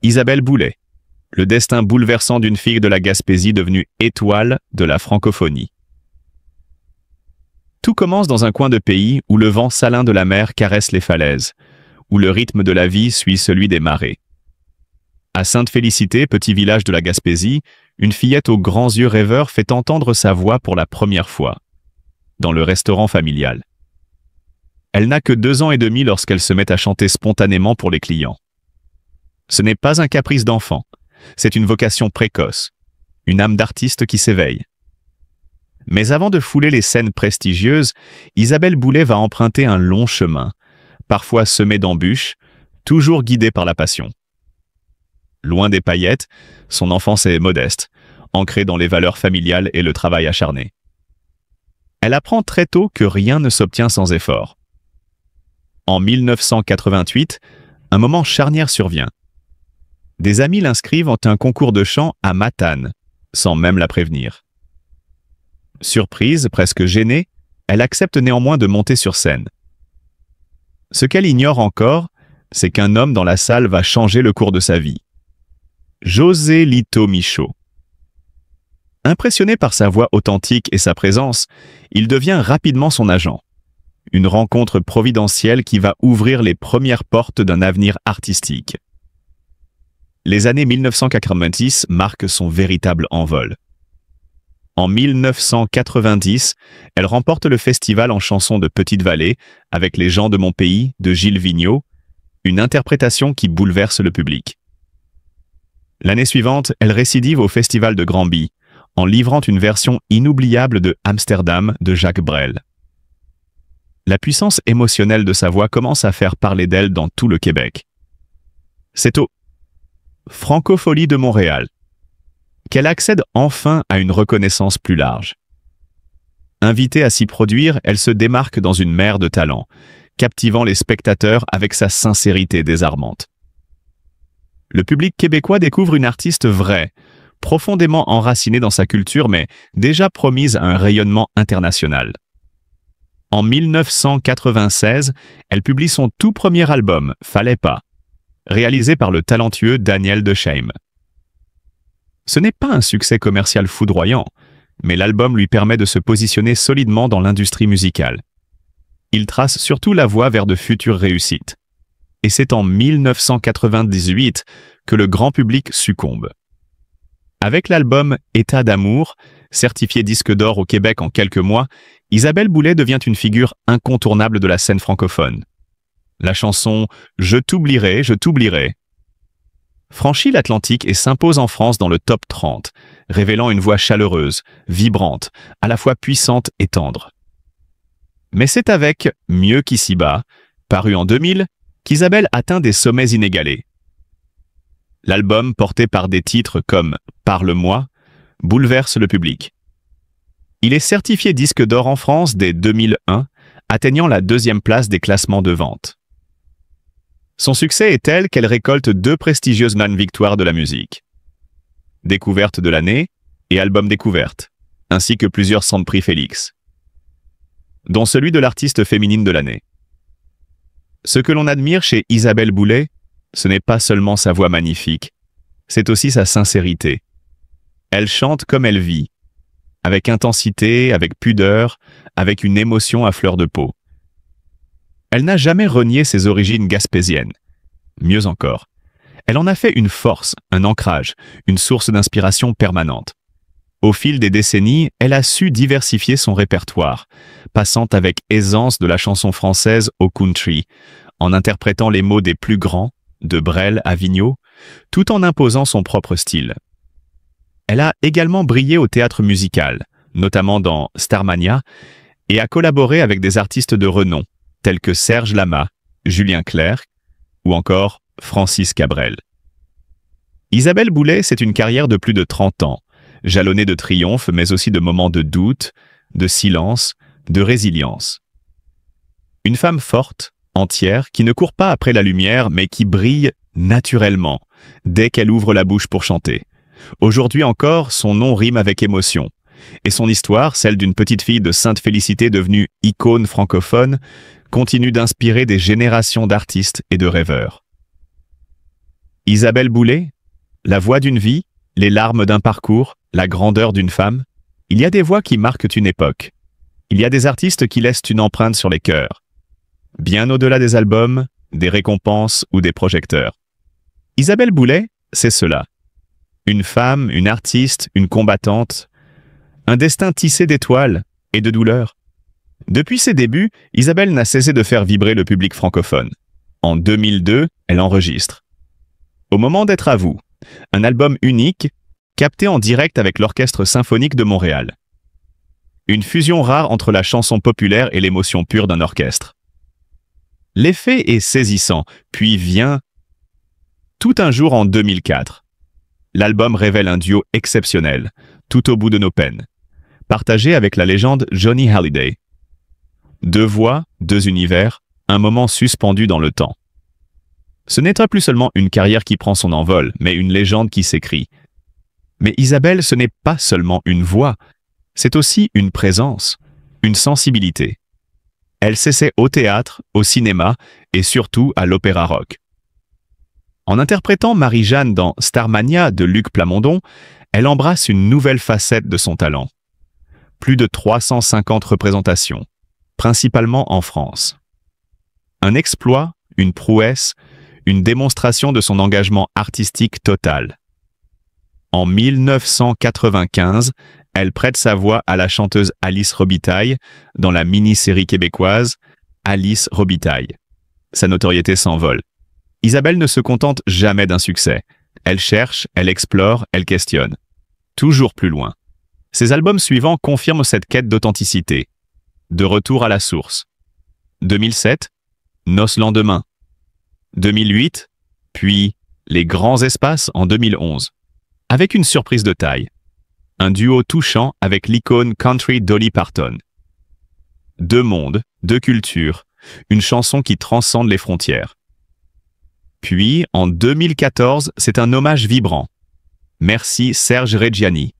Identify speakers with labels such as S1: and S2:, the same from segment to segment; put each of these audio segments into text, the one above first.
S1: Isabelle Boulay, le destin bouleversant d'une fille de la Gaspésie devenue étoile de la francophonie. Tout commence dans un coin de pays où le vent salin de la mer caresse les falaises, où le rythme de la vie suit celui des marées. À Sainte-Félicité, petit village de la Gaspésie, une fillette aux grands yeux rêveurs fait entendre sa voix pour la première fois, dans le restaurant familial. Elle n'a que 2 ans et demi lorsqu'elle se met à chanter spontanément pour les clients. Ce n'est pas un caprice d'enfant, c'est une vocation précoce, une âme d'artiste qui s'éveille. Mais avant de fouler les scènes prestigieuses, Isabelle Boulay va emprunter un long chemin, parfois semé d'embûches, toujours guidée par la passion. Loin des paillettes, son enfance est modeste, ancrée dans les valeurs familiales et le travail acharné. Elle apprend très tôt que rien ne s'obtient sans effort. En 1988, un moment charnière survient. Des amis l'inscrivent en un concours de chant à Matane, sans même la prévenir. Surprise, presque gênée, elle accepte néanmoins de monter sur scène. Ce qu'elle ignore encore, c'est qu'un homme dans la salle va changer le cours de sa vie. José Lito Michaud. Impressionné par sa voix authentique et sa présence, il devient rapidement son agent. Une rencontre providentielle qui va ouvrir les premières portes d'un avenir artistique. Les années 1990 marquent son véritable envol. En 1990, elle remporte le festival en chanson de Petite-Vallée avec Les gens de mon pays de Gilles Vigneault, une interprétation qui bouleverse le public. L'année suivante, elle récidive au festival de Granby, en livrant une version inoubliable de Amsterdam de Jacques Brel. La puissance émotionnelle de sa voix commence à faire parler d'elle dans tout le Québec. C'est au Francophonie de Montréal qu'elle accède enfin à une reconnaissance plus large. Invitée à s'y produire, elle se démarque dans une mer de talent, captivant les spectateurs avec sa sincérité désarmante. Le public québécois découvre une artiste vraie, profondément enracinée dans sa culture, mais déjà promise à un rayonnement international. En 1996, elle publie son tout premier album, Fallait pas, réalisé par le talentueux Daniel Deschêmes. Ce n'est pas un succès commercial foudroyant, mais l'album lui permet de se positionner solidement dans l'industrie musicale. Il trace surtout la voie vers de futures réussites. Et c'est en 1998 que le grand public succombe. Avec l'album État d'amour, certifié disque d'or au Québec en quelques mois, Isabelle Boulay devient une figure incontournable de la scène francophone. La chanson « Je t'oublierai, je t'oublierai » franchit l'Atlantique et s'impose en France dans le top 30, révélant une voix chaleureuse, vibrante, à la fois puissante et tendre. Mais c'est avec « Mieux qu'ici-bas », paru en 2000, qu'Isabelle atteint des sommets inégalés. L'album, porté par des titres comme « Parle-moi », bouleverse le public. Il est certifié disque d'or en France dès 2001, atteignant la 2e place des classements de vente. Son succès est tel qu'elle récolte 2 prestigieuses victoires de la musique. Découverte de l'année et album découverte, ainsi que plusieurs centres prix Félix, dont celui de l'artiste féminine de l'année. Ce que l'on admire chez Isabelle Boulay, ce n'est pas seulement sa voix magnifique, c'est aussi sa sincérité. Elle chante comme elle vit, avec intensité, avec pudeur, avec une émotion à fleur de peau. Elle n'a jamais renié ses origines gaspésiennes. Mieux encore, elle en a fait une force, un ancrage, une source d'inspiration permanente. Au fil des décennies, elle a su diversifier son répertoire, passant avec aisance de la chanson française au country, en interprétant les mots des plus grands, de Brel à Vigneault, tout en imposant son propre style. Elle a également brillé au théâtre musical, notamment dans Starmania, et a collaboré avec des artistes de renom, tels que Serge Lama, Julien Clerc ou encore Francis Cabrel. Isabelle Boulay, c'est une carrière de plus de 30 ans, jalonnée de triomphes, mais aussi de moments de doute, de silence, de résilience. Une femme forte, entière, qui ne court pas après la lumière, mais qui brille naturellement, dès qu'elle ouvre la bouche pour chanter. Aujourd'hui encore, son nom rime avec émotion. Et son histoire, celle d'une petite fille de Sainte-Félicité devenue icône francophone, continue d'inspirer des générations d'artistes et de rêveurs. Isabelle Boulay, la voix d'une vie, les larmes d'un parcours, la grandeur d'une femme. Il y a des voix qui marquent une époque. Il y a des artistes qui laissent une empreinte sur les cœurs. Bien au-delà des albums, des récompenses ou des projecteurs. Isabelle Boulay, c'est cela. Une femme, une artiste, une combattante. Un destin tissé d'étoiles et de douleurs. Depuis ses débuts, Isabelle n'a cessé de faire vibrer le public francophone. En 2002, elle enregistre Au moment d'être à vous, un album unique, capté en direct avec l'Orchestre symphonique de Montréal. Une fusion rare entre la chanson populaire et l'émotion pure d'un orchestre. L'effet est saisissant, puis vient Tout un jour en 2004. L'album révèle un duo exceptionnel, Tout au bout de nos peines, partagé avec la légende Johnny Hallyday. Deux voix, deux univers, un moment suspendu dans le temps. Ce n'est pas plus seulement une carrière qui prend son envol, mais une légende qui s'écrit. Mais Isabelle, ce n'est pas seulement une voix, c'est aussi une présence, une sensibilité. Elle s'essaie au théâtre, au cinéma et surtout à l'opéra rock. En interprétant Marie-Jeanne dans Starmania de Luc Plamondon, elle embrasse une nouvelle facette de son talent. Plus de 350 représentations, principalement en France. Un exploit, une prouesse, une démonstration de son engagement artistique total. En 1995, elle prête sa voix à la chanteuse Alice Robitaille dans la mini-série québécoise Alice Robitaille. Sa notoriété s'envole. Isabelle ne se contente jamais d'un succès. Elle cherche, elle explore, elle questionne. Toujours plus loin. Ses albums suivants confirment cette quête d'authenticité. De retour à la source. 2007, Noces lendemain. 2008, puis Les grands espaces en 2011. Avec une surprise de taille. Un duo touchant avec l'icône country Dolly Parton. Deux mondes, deux cultures, une chanson qui transcende les frontières. Puis, en 2014, c'est un hommage vibrant. Merci Serge Reggiani.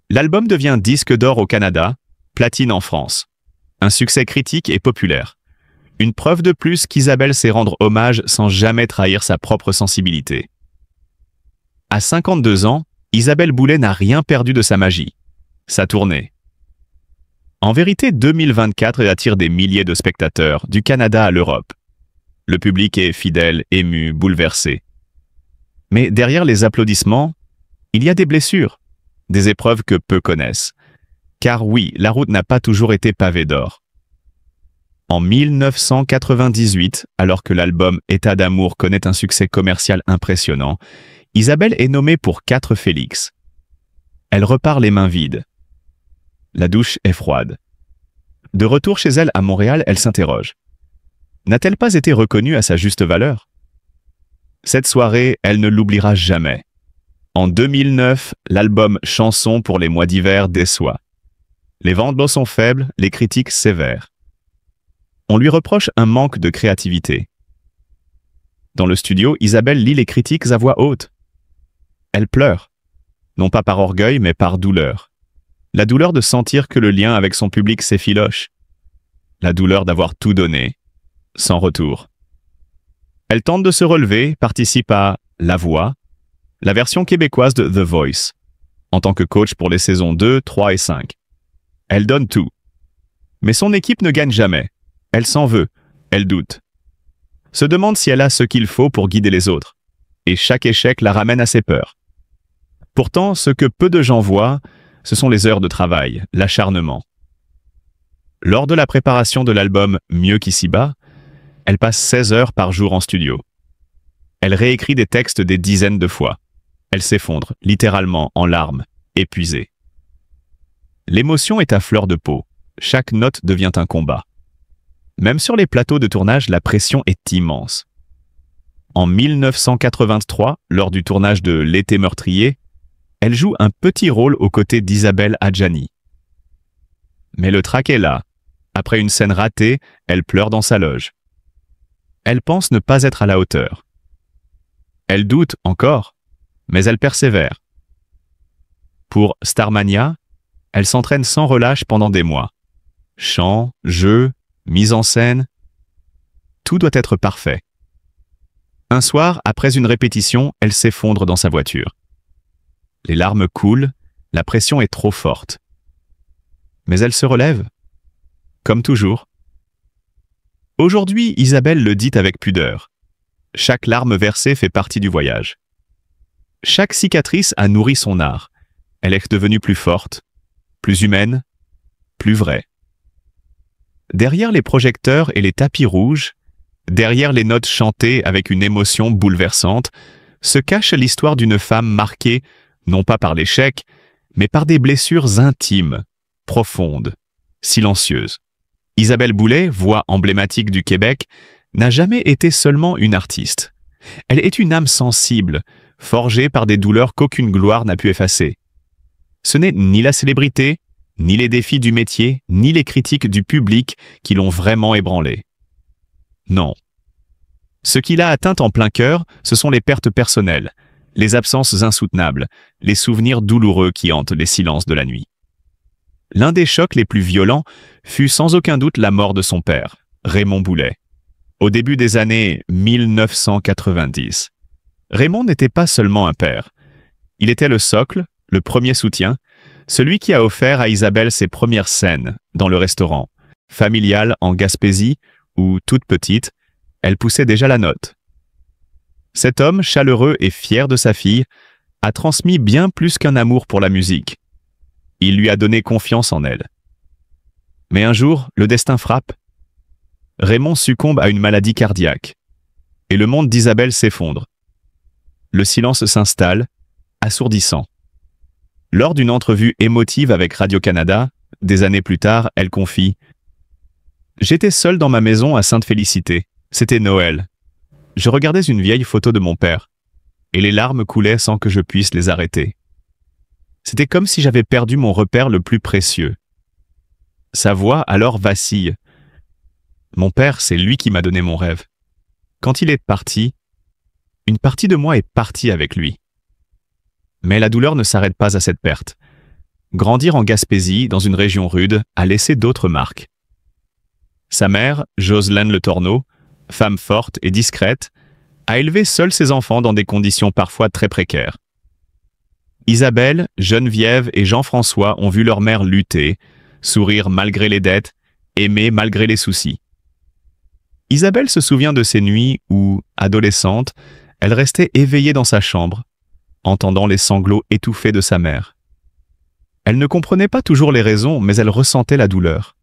S1: L'album devient disque d'or au Canada, platine en France. Un succès critique et populaire. Une preuve de plus qu'Isabelle sait rendre hommage sans jamais trahir sa propre sensibilité. À 52 ans, Isabelle Boulay n'a rien perdu de sa magie. Sa tournée. En vérité, 2024 attire des milliers de spectateurs, du Canada à l'Europe. Le public est fidèle, ému, bouleversé. Mais derrière les applaudissements, il y a des blessures, des épreuves que peu connaissent. Car oui, la route n'a pas toujours été pavée d'or. En 1998, alors que l'album État d'amour connaît un succès commercial impressionnant, Isabelle est nommée pour 4 Félix. Elle repart les mains vides. La douche est froide. De retour chez elle à Montréal, elle s'interroge. N'a-t-elle pas été reconnue à sa juste valeur? Cette soirée, elle ne l'oubliera jamais. En 2009, l'album Chansons pour les mois d'hiver déçoit. Les ventes sont faibles, les critiques sévères. On lui reproche un manque de créativité. Dans le studio, Isabelle lit les critiques à voix haute. Elle pleure, non pas par orgueil, mais par douleur. La douleur de sentir que le lien avec son public s'effiloche. La douleur d'avoir tout donné, sans retour. Elle tente de se relever, participe à La Voix, la version québécoise de The Voice, en tant que coach pour les saisons 2, 3 et 5. Elle donne tout. Mais son équipe ne gagne jamais. Elle s'en veut, elle doute. Se demande si elle a ce qu'il faut pour guider les autres. Et chaque échec la ramène à ses peurs. Pourtant, ce que peu de gens voient, ce sont les heures de travail, l'acharnement. Lors de la préparation de l'album Mieux qu'ici-bas, elle passe 16 heures par jour en studio. Elle réécrit des textes des dizaines de fois. Elle s'effondre, littéralement, en larmes, épuisée. L'émotion est à fleur de peau. Chaque note devient un combat. Même sur les plateaux de tournage, la pression est immense. En 1983, lors du tournage de L'été meurtrier, elle joue un petit rôle aux côtés d'Isabelle Adjani. Mais le trac est là. Après une scène ratée, elle pleure dans sa loge. Elle pense ne pas être à la hauteur. Elle doute encore, mais elle persévère. Pour Starmania, elle s'entraîne sans relâche pendant des mois. Chant, jeu, mise en scène, tout doit être parfait. Un soir, après une répétition, elle s'effondre dans sa voiture. Les larmes coulent, la pression est trop forte. Mais elle se relève, comme toujours. Aujourd'hui, Isabelle le dit avec pudeur. Chaque larme versée fait partie du voyage. Chaque cicatrice a nourri son art. Elle est devenue plus forte, plus humaine, plus vraie. Derrière les projecteurs et les tapis rouges, derrière les notes chantées avec une émotion bouleversante, se cache l'histoire d'une femme marquée, non pas par l'échec, mais par des blessures intimes, profondes, silencieuses. Isabelle Boulay, voix emblématique du Québec, n'a jamais été seulement une artiste. Elle est une âme sensible, forgée par des douleurs qu'aucune gloire n'a pu effacer. Ce n'est ni la célébrité, ni les défis du métier, ni les critiques du public qui l'ont vraiment ébranlée. Non. Ce qui l'a atteinte en plein cœur, ce sont les pertes personnelles, les absences insoutenables, les souvenirs douloureux qui hantent les silences de la nuit. L'un des chocs les plus violents fut sans aucun doute la mort de son père, Raymond Boulay. Au début des années 1990, Raymond n'était pas seulement un père. Il était le socle, le premier soutien, celui qui a offert à Isabelle ses premières scènes dans le restaurant, familial en Gaspésie, où, toute petite, elle poussait déjà la note. Cet homme, chaleureux et fier de sa fille, a transmis bien plus qu'un amour pour la musique. Il lui a donné confiance en elle. Mais un jour, le destin frappe. Raymond succombe à une maladie cardiaque, et le monde d'Isabelle s'effondre. Le silence s'installe, assourdissant. Lors d'une entrevue émotive avec Radio-Canada, des années plus tard, elle confie « J'étais seule dans ma maison à Sainte-Félicité. C'était Noël. Je regardais une vieille photo de mon père, et les larmes coulaient sans que je puisse les arrêter. C'était comme si j'avais perdu mon repère le plus précieux. Sa voix alors vacille. Mon père, c'est lui qui m'a donné mon rêve. Quand il est parti, une partie de moi est partie avec lui. Mais la douleur ne s'arrête pas à cette perte. Grandir en Gaspésie, dans une région rude, a laissé d'autres marques. Sa mère, Joselaine Le Tourneau, femme forte et discrète, a élevé seule ses enfants dans des conditions parfois très précaires. Isabelle, Geneviève et Jean-François ont vu leur mère lutter, sourire malgré les dettes, aimer malgré les soucis. Isabelle se souvient de ces nuits où, adolescente, elle restait éveillée dans sa chambre, entendant les sanglots étouffés de sa mère. Elle ne comprenait pas toujours les raisons, mais elle ressentait la douleur.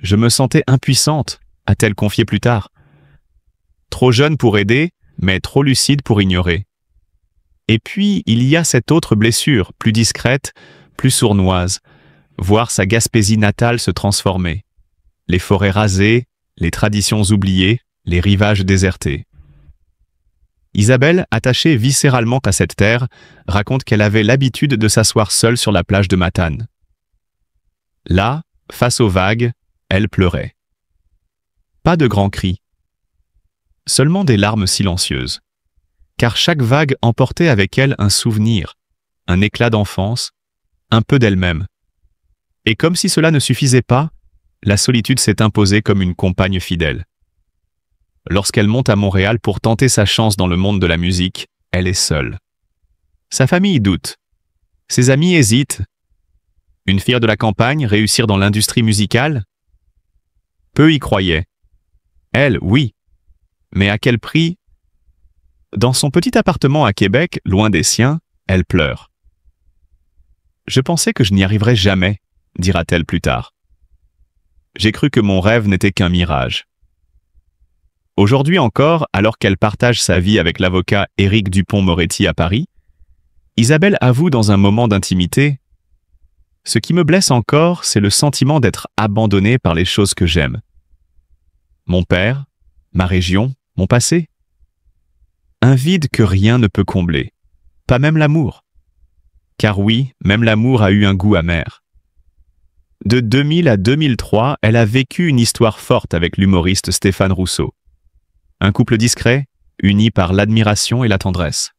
S1: « Je me sentais impuissante », a-t-elle confié plus tard. Trop jeune pour aider, mais trop lucide pour ignorer. Et puis, il y a cette autre blessure, plus discrète, plus sournoise, voir sa Gaspésie natale se transformer. Les forêts rasées, les traditions oubliées, les rivages désertés. Isabelle, attachée viscéralement à cette terre, raconte qu'elle avait l'habitude de s'asseoir seule sur la plage de Matane. Là, face aux vagues, elle pleurait. Pas de grands cris, seulement des larmes silencieuses, car chaque vague emportait avec elle un souvenir, un éclat d'enfance, un peu d'elle-même. Et comme si cela ne suffisait pas, la solitude s'est imposée comme une compagne fidèle. Lorsqu'elle monte à Montréal pour tenter sa chance dans le monde de la musique, elle est seule. Sa famille doute. Ses amis hésitent. Une fille de la campagne réussir dans l'industrie musicale? Peu y croyaient. Elle, oui. Mais à quel prix? Dans son petit appartement à Québec, loin des siens, elle pleure. « Je pensais que je n'y arriverais jamais », dira-t-elle plus tard. « J'ai cru que mon rêve n'était qu'un mirage. » Aujourd'hui encore, alors qu'elle partage sa vie avec l'avocat Éric Dupond-Moretti à Paris, Isabelle avoue dans un moment d'intimité « Ce qui me blesse encore, c'est le sentiment d'être abandonnée par les choses que j'aime. Mon père, ma région, mon passé. Un vide que rien ne peut combler, pas même l'amour. Car oui, même l'amour a eu un goût amer. De 2000 à 2003, elle a vécu une histoire forte avec l'humoriste Stéphane Rousseau. Un couple discret, uni par l'admiration et la tendresse.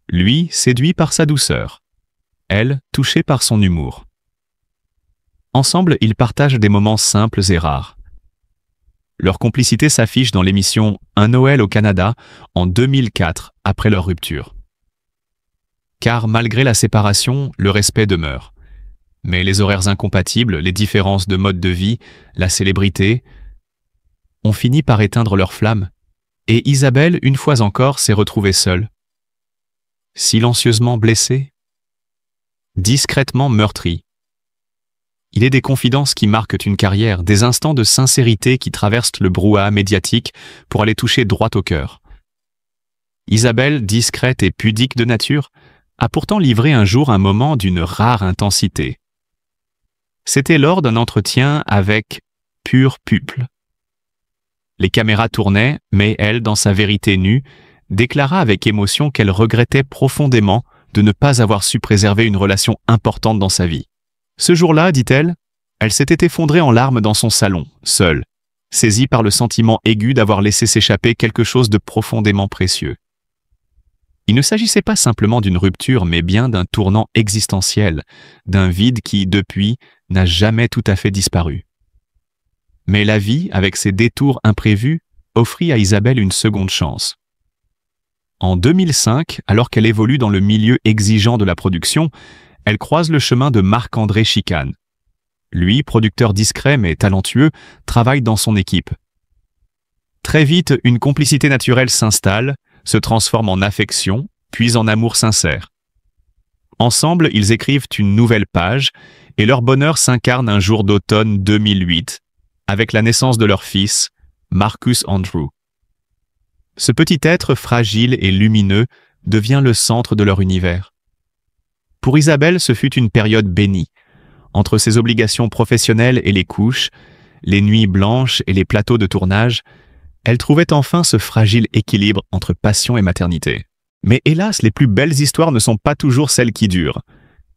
S1: Lui, séduit par sa douceur. Elle, touchée par son humour. Ensemble, ils partagent des moments simples et rares. leur complicité s'affiche dans l'émission Un Noël au Canada en 2004, après leur rupture. Car malgré la séparation, le respect demeure. Mais les horaires incompatibles, les différences de mode de vie, la célébrité, ont fini par éteindre leur flamme, et Isabelle, une fois encore, s'est retrouvée seule. Silencieusement blessée, discrètement meurtrie. Il est des confidences qui marquent une carrière, des instants de sincérité qui traversent le brouhaha médiatique pour aller toucher droit au cœur. Isabelle, discrète et pudique de nature, a pourtant livré un jour un moment d'une rare intensité. C'était lors d'un entretien avec Pure Peuple. Les caméras tournaient, mais elle, dans sa vérité nue, déclara avec émotion qu'elle regrettait profondément de ne pas avoir su préserver une relation importante dans sa vie. Ce jour-là, dit-elle, elle s'était effondrée en larmes dans son salon, seule, saisie par le sentiment aigu d'avoir laissé s'échapper quelque chose de profondément précieux. Il ne s'agissait pas simplement d'une rupture, mais bien d'un tournant existentiel, d'un vide qui, depuis, n'a jamais tout à fait disparu. Mais la vie, avec ses détours imprévus, offrit à Isabelle une seconde chance. En 2005, alors qu'elle évolue dans le milieu exigeant de la production, elle croise le chemin de Marc-André Chicane. Lui, producteur discret mais talentueux, travaille dans son équipe. Très vite, une complicité naturelle s'installe, se transforme en affection, puis en amour sincère. Ensemble, ils écrivent une nouvelle page, et leur bonheur s'incarne un jour d'automne 2008, avec la naissance de leur fils, Marcus Andrew. Ce petit être fragile et lumineux devient le centre de leur univers. Pour Isabelle, ce fut une période bénie. Entre ses obligations professionnelles et les couches, les nuits blanches et les plateaux de tournage, elle trouvait enfin ce fragile équilibre entre passion et maternité. Mais hélas, les plus belles histoires ne sont pas toujours celles qui durent.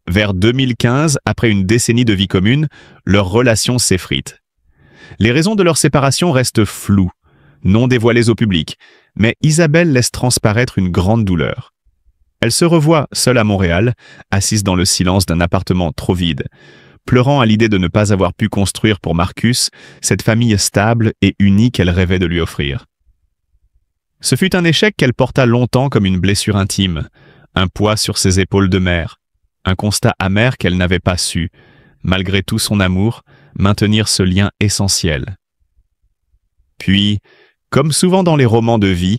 S1: Vers 2015, après une décennie de vie commune, leur relation s'effrite. Les raisons de leur séparation restent floues, non dévoilées au public, mais Isabelle laisse transparaître une grande douleur. Elle se revoit seule à Montréal, assise dans le silence d'un appartement trop vide, pleurant à l'idée de ne pas avoir pu construire pour Marcus cette famille stable et unie qu'elle rêvait de lui offrir. Ce fut un échec qu'elle porta longtemps comme une blessure intime, un poids sur ses épaules de mère, un constat amer qu'elle n'avait pas su, malgré tout son amour, maintenir ce lien essentiel. Puis, comme souvent dans les romans de vie,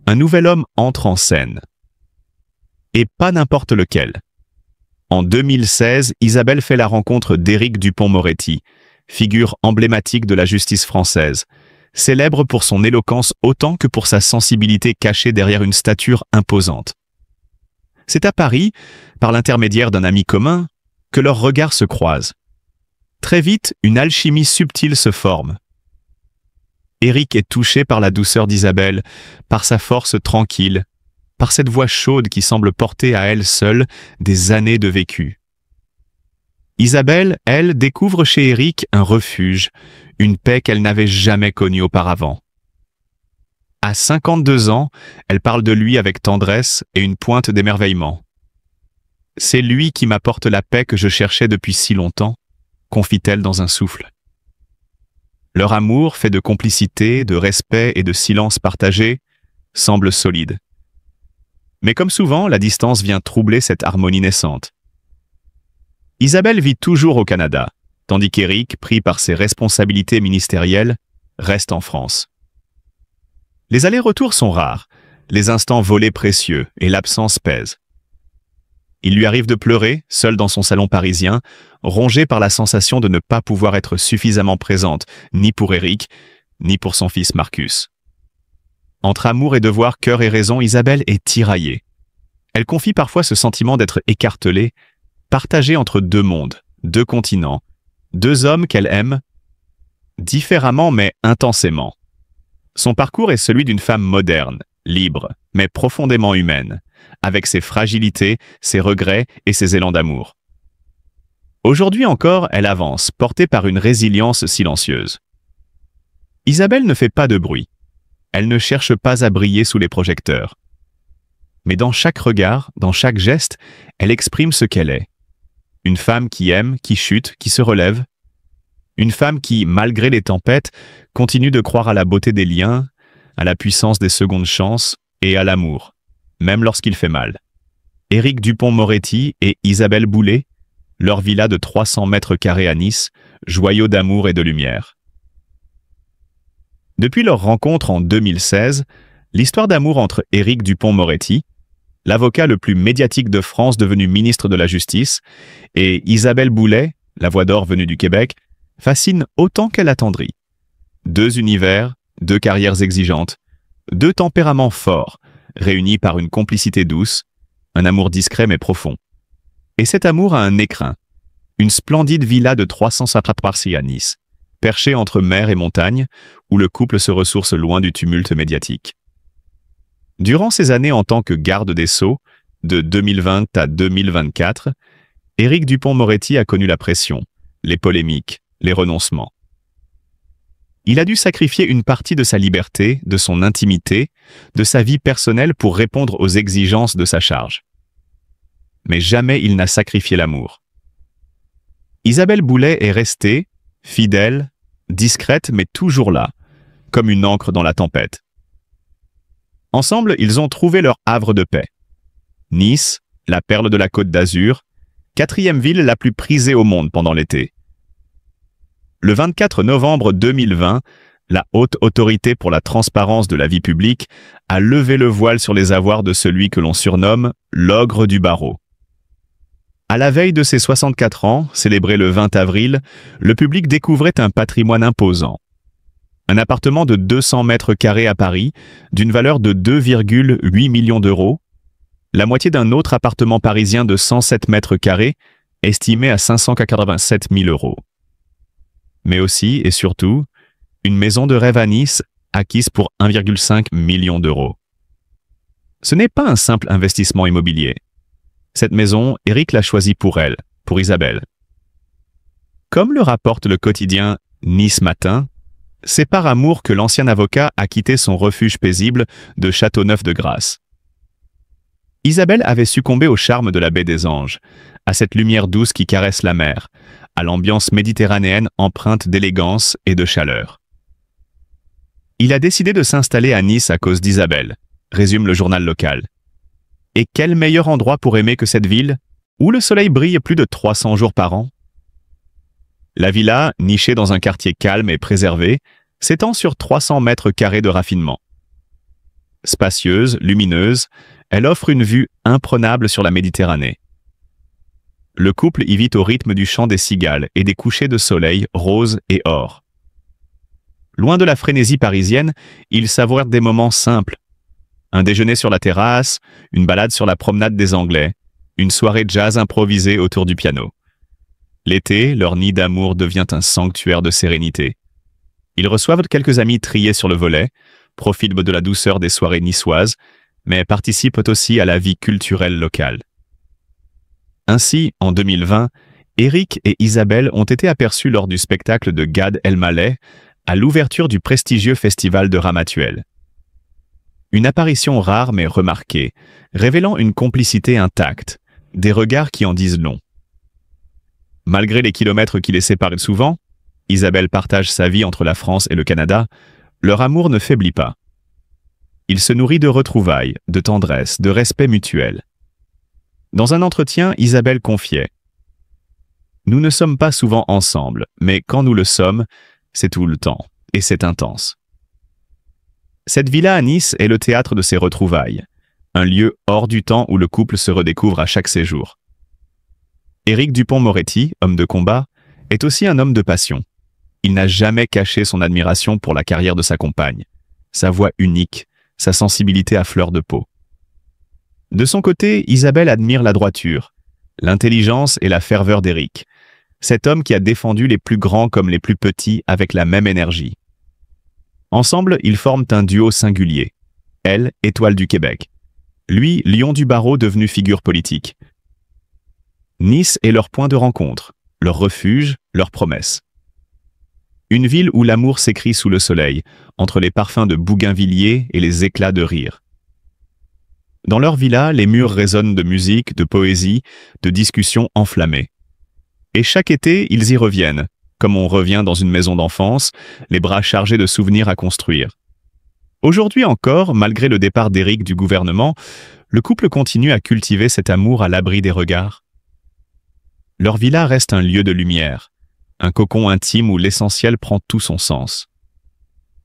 S1: un nouvel homme entre en scène. Et pas n'importe lequel. En 2016, Isabelle fait la rencontre d'Éric Dupond-Moretti, figure emblématique de la justice française, célèbre pour son éloquence autant que pour sa sensibilité cachée derrière une stature imposante. C'est à Paris, par l'intermédiaire d'un ami commun, que leurs regards se croisent. Très vite, une alchimie subtile se forme. Éric est touché par la douceur d'Isabelle, par sa force tranquille, par cette voix chaude qui semble porter à elle seule des années de vécu. Isabelle, elle, découvre chez Éric un refuge, une paix qu'elle n'avait jamais connue auparavant. À 52 ans, elle parle de lui avec tendresse et une pointe d'émerveillement. « C'est lui qui m'apporte la paix que je cherchais depuis si longtemps », confie-t-elle dans un souffle. Leur amour, fait de complicité, de respect et de silence partagé, semble solide. Mais comme souvent, la distance vient troubler cette harmonie naissante. Isabelle vit toujours au Canada, tandis qu'Éric, pris par ses responsabilités ministérielles, reste en France. Les allers-retours sont rares, les instants volés précieux et l'absence pèse. Il lui arrive de pleurer, seul dans son salon parisien, rongé par la sensation de ne pas pouvoir être suffisamment présente, ni pour Éric, ni pour son fils Marcus. Entre amour et devoir, cœur et raison, Isabelle est tiraillée. Elle confie parfois ce sentiment d'être écartelée, partagée entre deux mondes, deux continents, deux hommes qu'elle aime, différemment mais intensément. Son parcours est celui d'une femme moderne, libre, mais profondément humaine, avec ses fragilités, ses regrets et ses élans d'amour. Aujourd'hui encore, elle avance, portée par une résilience silencieuse. Isabelle ne fait pas de bruit. Elle ne cherche pas à briller sous les projecteurs. Mais dans chaque regard, dans chaque geste, elle exprime ce qu'elle est. Une femme qui aime, qui chute, qui se relève. Une femme qui, malgré les tempêtes, continue de croire à la beauté des liens, à la puissance des secondes chances et à l'amour, même lorsqu'il fait mal. Éric Dupond-Moretti et Isabelle Boulay, leur villa de 300 mètres carrés à Nice, joyau d'amour et de lumière. Depuis leur rencontre en 2016, l'histoire d'amour entre Éric Dupond-Moretti, l'avocat le plus médiatique de France devenu ministre de la Justice, et Isabelle Boulay, la voix d'or venue du Québec, fascine autant qu'elle attendrit. Deux univers, deux carrières exigeantes, deux tempéraments forts, réunis par une complicité douce, un amour discret mais profond. Et cet amour a un écrin, une splendide villa de 350 parties à Nice, perchée entre mer et montagne, où le couple se ressource loin du tumulte médiatique. Durant ses années en tant que garde des Sceaux, de 2020 à 2024, Éric Dupond-Moretti a connu la pression, les polémiques, les renoncements. Il a dû sacrifier une partie de sa liberté, de son intimité, de sa vie personnelle pour répondre aux exigences de sa charge. Mais jamais il n'a sacrifié l'amour. Isabelle Boulay est restée, fidèle, discrète mais toujours là, comme une ancre dans la tempête. Ensemble, ils ont trouvé leur havre de paix. Nice, la perle de la Côte d'Azur, 4e ville la plus prisée au monde pendant l'été. Le 24 novembre 2020, la Haute Autorité pour la transparence de la vie publique a levé le voile sur les avoirs de celui que l'on surnomme l'ogre du barreau. À la veille de ses 64 ans, célébré le 20 avril, le public découvrait un patrimoine imposant. Un appartement de 200 mètres carrés à Paris, d'une valeur de 2,8 millions d'euros, la moitié d'un autre appartement parisien de 107 mètres carrés, estimé à 587 000 euros. Mais aussi, et surtout, une maison de rêve à Nice, acquise pour 1,5 million d'euros. Ce n'est pas un simple investissement immobilier. Cette maison, Éric l'a choisie pour elle, pour Isabelle. Comme le rapporte le quotidien Nice Matin, c'est par amour que l'ancien avocat a quitté son refuge paisible de Châteauneuf-de-Grasse. Isabelle avait succombé au charme de la baie des Anges, à cette lumière douce qui caresse la mer, à l'ambiance méditerranéenne empreinte d'élégance et de chaleur. Il a décidé de s'installer à Nice à cause d'Isabelle, résume le journal local. Et quel meilleur endroit pour aimer que cette ville, où le soleil brille plus de 300 jours par an? La villa, nichée dans un quartier calme et préservé, s'étend sur 300 mètres carrés de raffinement. Spacieuse, lumineuse, elle offre une vue imprenable sur la Méditerranée. Le couple y vit au rythme du chant des cigales et des couchers de soleil rose et or. Loin de la frénésie parisienne, ils savourent des moments simples. Un déjeuner sur la terrasse, une balade sur la promenade des Anglais, une soirée jazz improvisée autour du piano. L'été, leur nid d'amour devient un sanctuaire de sérénité. Ils reçoivent quelques amis triés sur le volet, profitent de la douceur des soirées niçoises, mais participent aussi à la vie culturelle locale. Ainsi, en 2020, Éric et Isabelle ont été aperçus lors du spectacle de Gad Elmaleh à l'ouverture du prestigieux festival de Ramatuelle. Une apparition rare mais remarquée, révélant une complicité intacte, des regards qui en disent long. Malgré les kilomètres qui les séparent souvent, Isabelle partage sa vie entre la France et le Canada, leur amour ne faiblit pas. Il se nourrit de retrouvailles, de tendresse, de respect mutuel. Dans un entretien, Isabelle confiait « Nous ne sommes pas souvent ensemble, mais quand nous le sommes, c'est tout le temps, et c'est intense. » Cette villa à Nice est le théâtre de ces retrouvailles, un lieu hors du temps où le couple se redécouvre à chaque séjour. Éric Dupond-Moretti, homme de combat, est aussi un homme de passion. Il n'a jamais caché son admiration pour la carrière de sa compagne, sa voix unique, sa sensibilité à fleur de peau. De son côté, Isabelle admire la droiture, l'intelligence et la ferveur d'Éric, cet homme qui a défendu les plus grands comme les plus petits avec la même énergie. Ensemble, ils forment un duo singulier. Elle, étoile du Québec. Lui, lion du barreau devenu figure politique. Nice est leur point de rencontre, leur refuge, leur promesse. Une ville où l'amour s'écrit sous le soleil, entre les parfums de bougainvilliers et les éclats de rire. Dans leur villa, les murs résonnent de musique, de poésie, de discussions enflammées. Et chaque été, ils y reviennent, comme on revient dans une maison d'enfance, les bras chargés de souvenirs à construire. Aujourd'hui encore, malgré le départ d'Éric du gouvernement, le couple continue à cultiver cet amour à l'abri des regards. Leur villa reste un lieu de lumière, un cocon intime où l'essentiel prend tout son sens.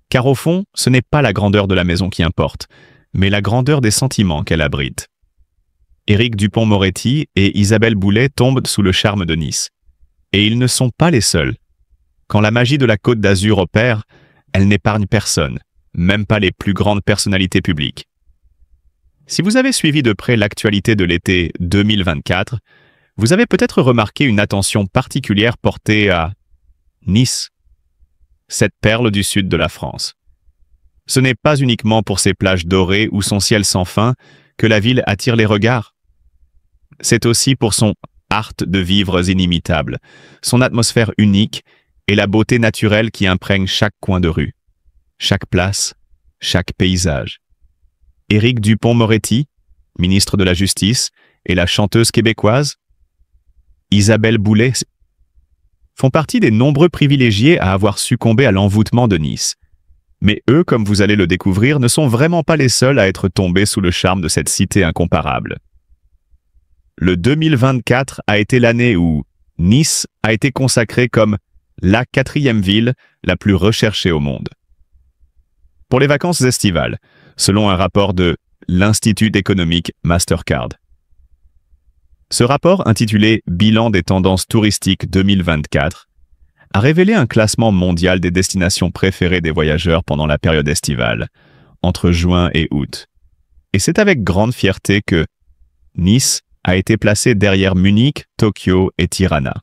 S1: Car au fond, ce n'est pas la grandeur de la maison qui importe, mais la grandeur des sentiments qu'elle abrite. Éric Dupond-Moretti et Isabelle Boulet tombent sous le charme de Nice. Et ils ne sont pas les seuls. Quand la magie de la Côte d'Azur opère, elle n'épargne personne, même pas les plus grandes personnalités publiques. Si vous avez suivi de près l'actualité de l'été 2024, vous avez peut-être remarqué une attention particulière portée à Nice, cette perle du sud de la France. Ce n'est pas uniquement pour ses plages dorées ou son ciel sans fin que la ville attire les regards. C'est aussi pour son art de vivre inimitable, son atmosphère unique et la beauté naturelle qui imprègne chaque coin de rue, chaque place, chaque paysage. Éric Dupond-Moretti, ministre de la Justice, et la chanteuse québécoise Isabelle Boulet font partie des nombreux privilégiés à avoir succombé à l'envoûtement de Nice. Mais eux, comme vous allez le découvrir, ne sont vraiment pas les seuls à être tombés sous le charme de cette cité incomparable. Le 2024 a été l'année où Nice a été consacrée comme la 4e ville la plus recherchée au monde. Pour les vacances estivales, selon un rapport de l'Institut économique Mastercard. Ce rapport, intitulé « Bilan des tendances touristiques 2024 », a révélé un classement mondial des destinations préférées des voyageurs pendant la période estivale, entre juin et août. Et c'est avec grande fierté que Nice a été placé derrière Munich, Tokyo et Tirana.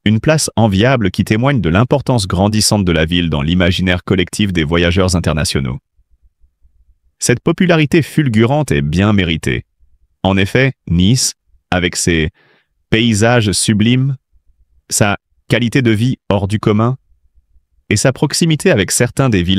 S1: Une place enviable qui témoigne de l'importance grandissante de la ville dans l'imaginaire collectif des voyageurs internationaux. Cette popularité fulgurante est bien méritée. En effet, Nice, avec ses paysages sublimes, sa qualité de vie hors du commun et sa proximité avec certains des villages